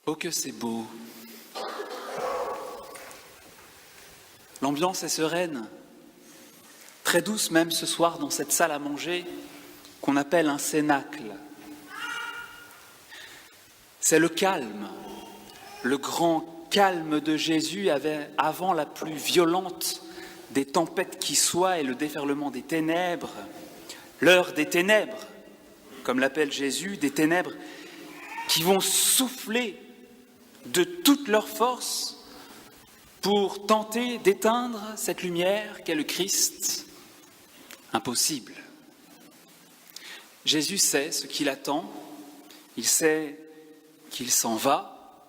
Oh que c'est beau! L'ambiance est sereine, très douce même ce soir dans cette salle à manger qu'on appelle un cénacle. C'est le calme, le grand calme de Jésus avant la plus violente des tempêtes qui soient et le déferlement des ténèbres, l'heure des ténèbres, comme l'appelle Jésus, des ténèbres qui vont souffler de toute leur force pour tenter d'éteindre cette lumière qu'est le Christ. Impossible. Jésus sait ce qu'il attend, il sait qu'il s'en va,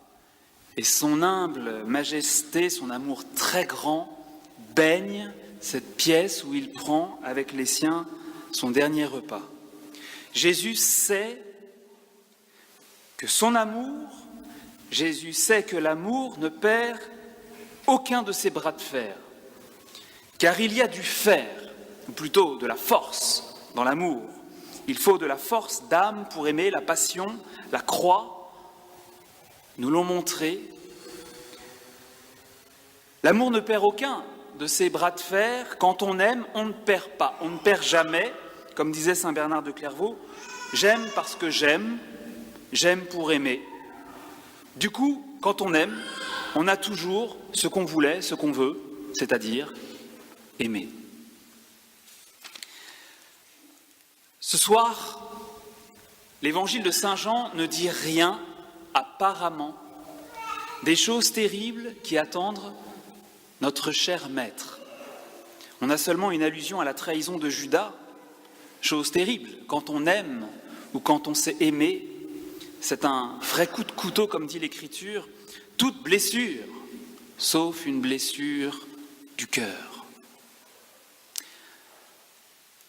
et son humble majesté, son amour très grand, baigne cette pièce où il prend avec les siens son dernier repas. Jésus sait que son amour, Jésus sait que l'amour ne perd aucun de ses bras de fer, car il y a du fer, ou plutôt de la force dans l'amour. Il faut de la force d'âme pour aimer, la passion, la croix, nous l'ont montré. L'amour ne perd aucun de ses bras de fer. Quand on aime, on ne perd pas, on ne perd jamais, comme disait saint Bernard de Clairvaux, j'aime parce que j'aime pour aimer. Du coup, quand on aime, on a toujours ce qu'on voulait, ce qu'on veut, c'est-à-dire aimer. Ce soir, l'évangile de saint Jean ne dit rien, apparemment, des choses terribles qui attendent notre cher maître. On a seulement une allusion à la trahison de Judas, chose terrible. Quand on aime ou quand on sait aimer, c'est un vrai coup de couteau, comme dit l'Écriture, toute blessure, sauf une blessure du cœur.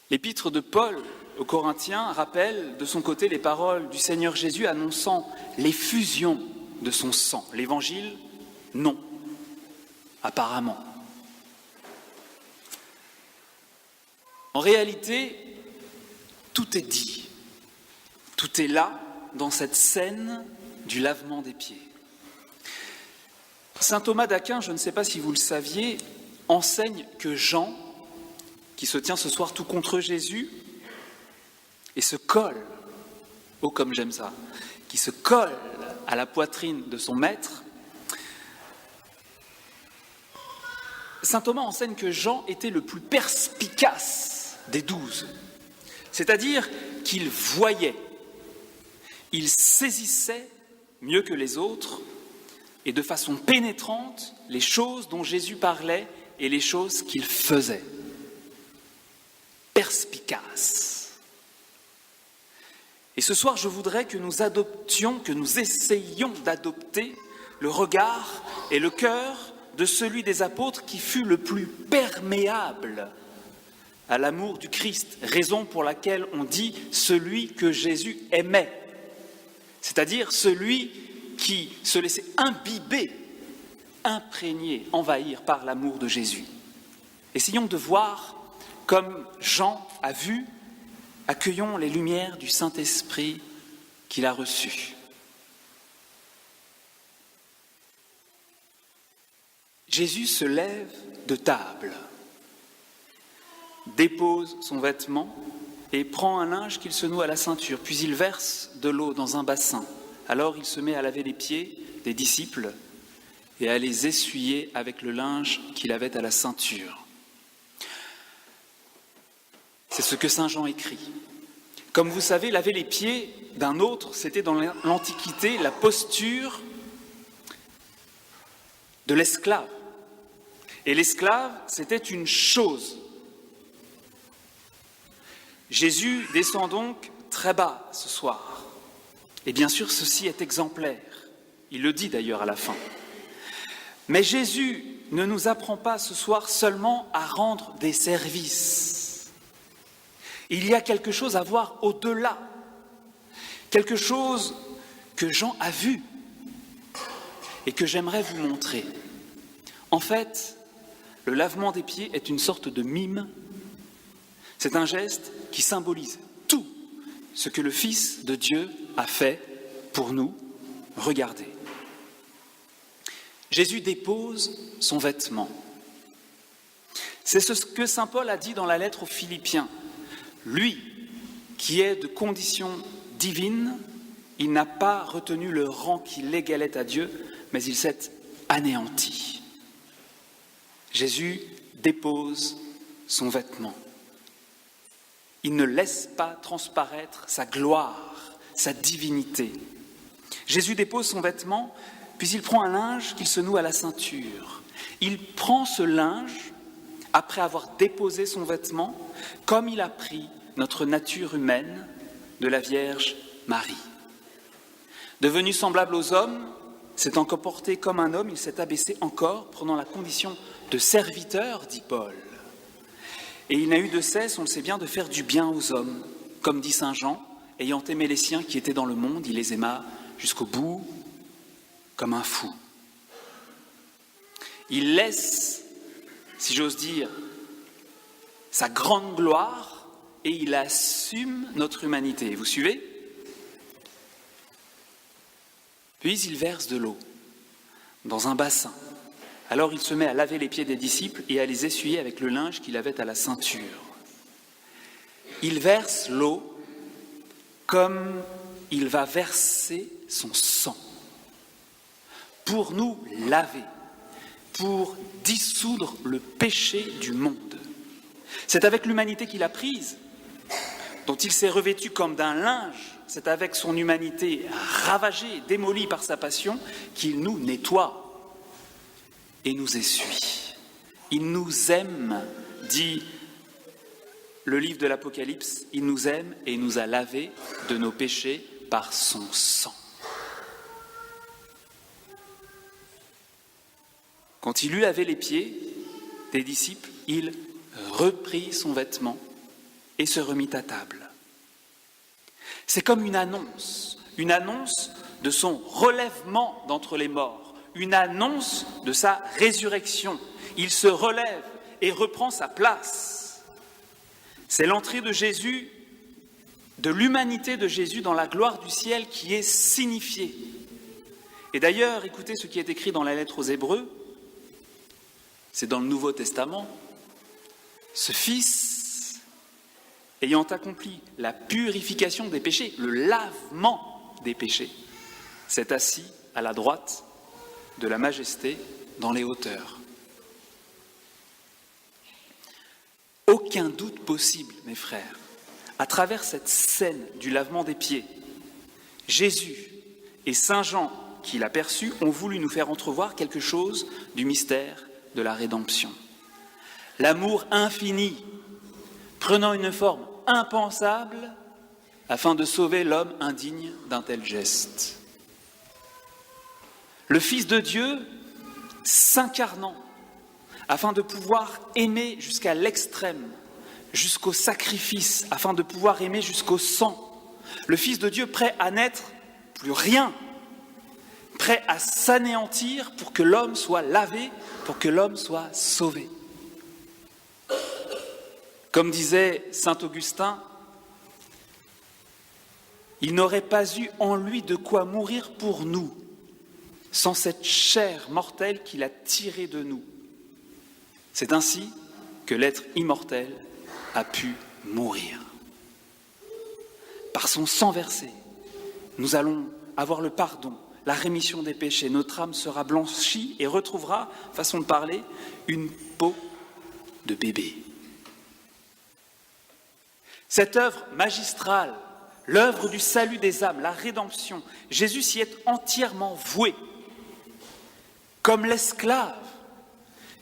L'épître de Paul aux Corinthiens rappelle de son côté les paroles du Seigneur Jésus annonçant l'effusion de son sang. L'Évangile, non, apparemment. En réalité, tout est dit, tout est là dans cette scène du lavement des pieds. Saint Thomas d'Aquin, je ne sais pas si vous le saviez, enseigne que Jean, qui se tient ce soir tout contre Jésus, et se colle, oh comme j'aime ça, qui se colle à la poitrine de son maître, saint Thomas enseigne que Jean était le plus perspicace des 12, c'est-à-dire qu'il voyait, il saisissait mieux que les autres et de façon pénétrante les choses dont Jésus parlait et les choses qu'il faisait. Perspicace. Et ce soir, je voudrais que nous adoptions, que nous essayions d'adopter le regard et le cœur de celui des apôtres qui fut le plus perméable à l'amour du Christ, raison pour laquelle on dit celui que Jésus aimait, c'est-à-dire celui qui se laissait imbiber, imprégner, envahir par l'amour de Jésus. Essayons de voir comme Jean a vu, accueillons les lumières du Saint-Esprit qu'il a reçues. Jésus se lève de table, dépose son vêtement et prend un linge qu'il se noue à la ceinture, puis il verse de l'eau dans un bassin. Alors il se met à laver les pieds des disciples et à les essuyer avec le linge qu'il avait à la ceinture. C'est ce que saint Jean écrit. Comme vous savez, laver les pieds d'un autre, c'était dans l'Antiquité la posture de l'esclave. Et l'esclave, c'était une chose. Jésus descend donc très bas ce soir. Et bien sûr, ceci est exemplaire. Il le dit d'ailleurs à la fin. Mais Jésus ne nous apprend pas ce soir seulement à rendre des services. Il y a quelque chose à voir au-delà, quelque chose que Jean a vu et que j'aimerais vous montrer. En fait, le lavement des pieds est une sorte de mime. C'est un geste qui symbolise tout ce que le Fils de Dieu a fait pour nous. Regardez. Jésus dépose son vêtement. C'est ce que saint Paul a dit dans la lettre aux Philippiens. Lui, qui est de condition divine, il n'a pas retenu le rang qui l'égalait à Dieu, mais il s'est anéanti. Jésus dépose son vêtement. Il ne laisse pas transparaître sa gloire, sa divinité. Jésus dépose son vêtement, puis il prend un linge qu'il se noue à la ceinture. Il prend ce linge, après avoir déposé son vêtement, comme il a pris notre nature humaine de la Vierge Marie. Devenu semblable aux hommes, s'étant comporté comme un homme, il s'est abaissé encore, prenant la condition de serviteur, dit Paul. Et il n'a eu de cesse, on le sait bien, de faire du bien aux hommes. Comme dit saint Jean, ayant aimé les siens qui étaient dans le monde, il les aima jusqu'au bout, comme un fou. Il laisse, si j'ose dire, sa grande gloire et il assume notre humanité. Vous suivez ? Puis il verse de l'eau dans un bassin. Alors il se met à laver les pieds des disciples et à les essuyer avec le linge qu'il avait à la ceinture. Il verse l'eau comme il va verser son sang pour nous laver, pour dissoudre le péché du monde. C'est avec l'humanité qu'il a prise, dont il s'est revêtu comme d'un linge, c'est avec son humanité ravagée, démolie par sa passion, qu'il nous nettoie et nous essuie. Il nous aime, dit le livre de l'Apocalypse, il nous aime et il nous a lavés de nos péchés par son sang. Quand il eut lavé les pieds des disciples, il reprit son vêtement et se remit à table. C'est comme une annonce de son relèvement d'entre les morts, une annonce de sa résurrection. Il se relève et reprend sa place. C'est l'entrée de Jésus, de l'humanité de Jésus dans la gloire du ciel qui est signifiée. Et d'ailleurs, écoutez ce qui est écrit dans la lettre aux Hébreux, c'est dans le Nouveau Testament. Ce Fils, ayant accompli la purification des péchés, le lavement des péchés, s'est assis à la droite de la majesté dans les hauteurs. Aucun doute possible, mes frères, à travers cette scène du lavement des pieds, Jésus et saint Jean, qui l'a perçu, ont voulu nous faire entrevoir quelque chose du mystère de la rédemption. L'amour infini, prenant une forme impensable afin de sauver l'homme indigne d'un tel geste. Le Fils de Dieu s'incarnant afin de pouvoir aimer jusqu'à l'extrême, jusqu'au sacrifice, afin de pouvoir aimer jusqu'au sang. Le Fils de Dieu prêt à n'être plus rien, prêt à s'anéantir pour que l'homme soit lavé, pour que l'homme soit sauvé. Comme disait saint Augustin, il n'aurait pas eu en lui de quoi mourir pour nous, sans cette chair mortelle qu'il a tirée de nous. C'est ainsi que l'être immortel a pu mourir. Par son sang versé, nous allons avoir le pardon, la rémission des péchés. Notre âme sera blanchie et retrouvera, façon de parler, une peau de bébé. Cette œuvre magistrale, l'œuvre du salut des âmes, la rédemption, Jésus s'y est entièrement voué, comme l'esclave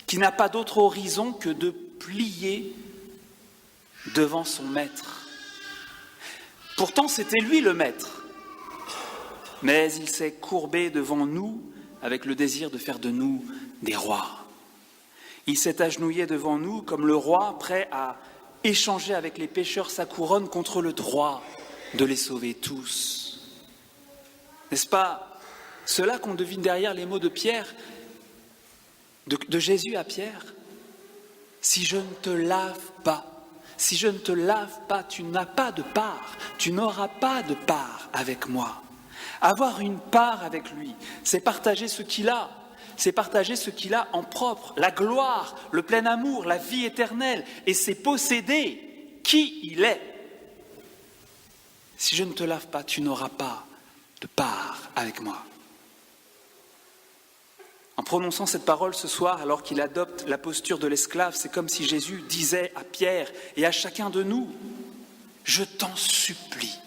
qui n'a pas d'autre horizon que de plier devant son maître. Pourtant, c'était lui le maître, mais il s'est courbé devant nous avec le désir de faire de nous des rois. Il s'est agenouillé devant nous comme le roi prêt à échanger avec les pécheurs sa couronne contre le droit de les sauver tous. N'est-ce pas cela qu'on devine derrière les mots de Pierre, de Jésus à Pierre ? Si je ne te lave pas, si je ne te lave pas, tu n'as pas de part, tu n'auras pas de part avec moi. Avoir une part avec lui, c'est partager ce qu'il a, c'est partager ce qu'il a en propre, la gloire, le plein amour, la vie éternelle, et c'est posséder qui il est. Si je ne te lave pas, tu n'auras pas de part avec moi. En prononçant cette parole ce soir, alors qu'il adopte la posture de l'esclave, c'est comme si Jésus disait à Pierre et à chacun de nous, « Je t'en supplie,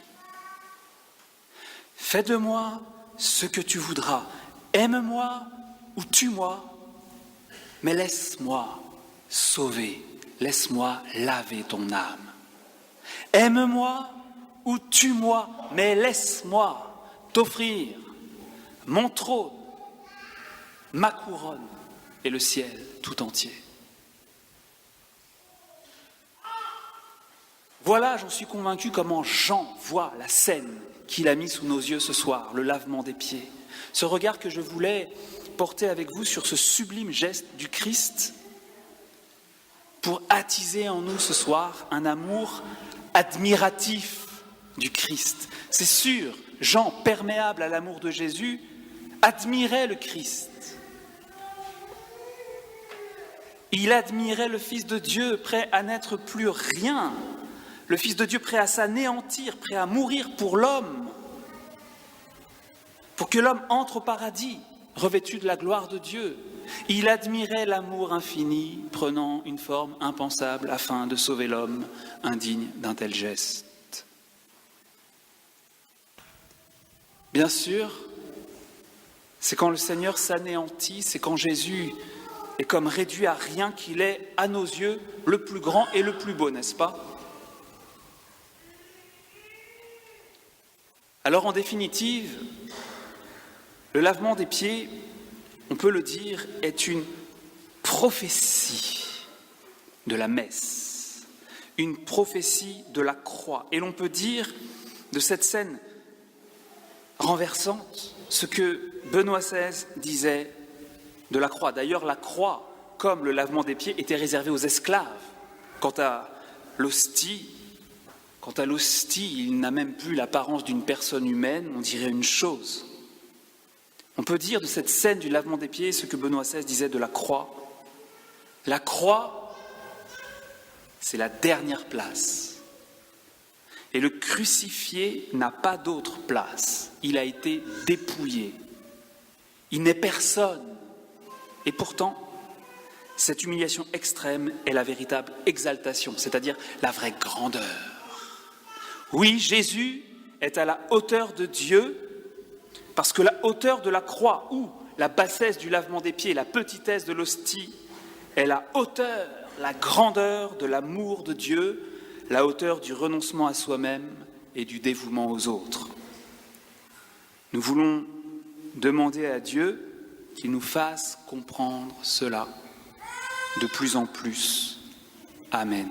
fais de moi ce que tu voudras, aime-moi ou tue-moi, mais laisse-moi sauver, laisse-moi laver ton âme. Aime-moi ou tue-moi, mais laisse-moi t'offrir mon trône, ma couronne et le ciel tout entier. » Voilà, j'en suis convaincu, comment Jean voit la scène qu'il a mise sous nos yeux ce soir, le lavement des pieds. Ce regard que je voulais porter avec vous sur ce sublime geste du Christ pour attiser en nous ce soir un amour admiratif du Christ. C'est sûr, Jean, perméable à l'amour de Jésus, admirait le Christ. Il admirait le Fils de Dieu, prêt à n'être plus rien. Le Fils de Dieu prêt à s'anéantir, prêt à mourir pour l'homme, pour que l'homme entre au paradis, revêtu de la gloire de Dieu. Il admirait l'amour infini, prenant une forme impensable afin de sauver l'homme indigne d'un tel geste. Bien sûr, c'est quand le Seigneur s'anéantit, c'est quand Jésus est comme réduit à rien qu'il est, à nos yeux, le plus grand et le plus beau, n'est-ce pas ? Alors en définitive, le lavement des pieds, on peut le dire, est une prophétie de la messe, une prophétie de la croix. Et l'on peut dire de cette scène renversante ce que Benoît XVI disait de la croix. D'ailleurs, la croix, comme le lavement des pieds, était réservée aux esclaves. Quant à l'hostie, il n'a même plus l'apparence d'une personne humaine, on dirait une chose. On peut dire de cette scène du lavement des pieds ce que Benoît XVI disait de la croix. La croix, c'est la dernière place. Et le crucifié n'a pas d'autre place. Il a été dépouillé. Il n'est personne. Et pourtant, cette humiliation extrême est la véritable exaltation, c'est-à-dire la vraie grandeur. Oui, Jésus est à la hauteur de Dieu, parce que la hauteur de la croix ou la bassesse du lavement des pieds, la petitesse de l'hostie, est la hauteur, la grandeur de l'amour de Dieu, la hauteur du renoncement à soi-même et du dévouement aux autres. Nous voulons demander à Dieu qu'il nous fasse comprendre cela de plus en plus. Amen.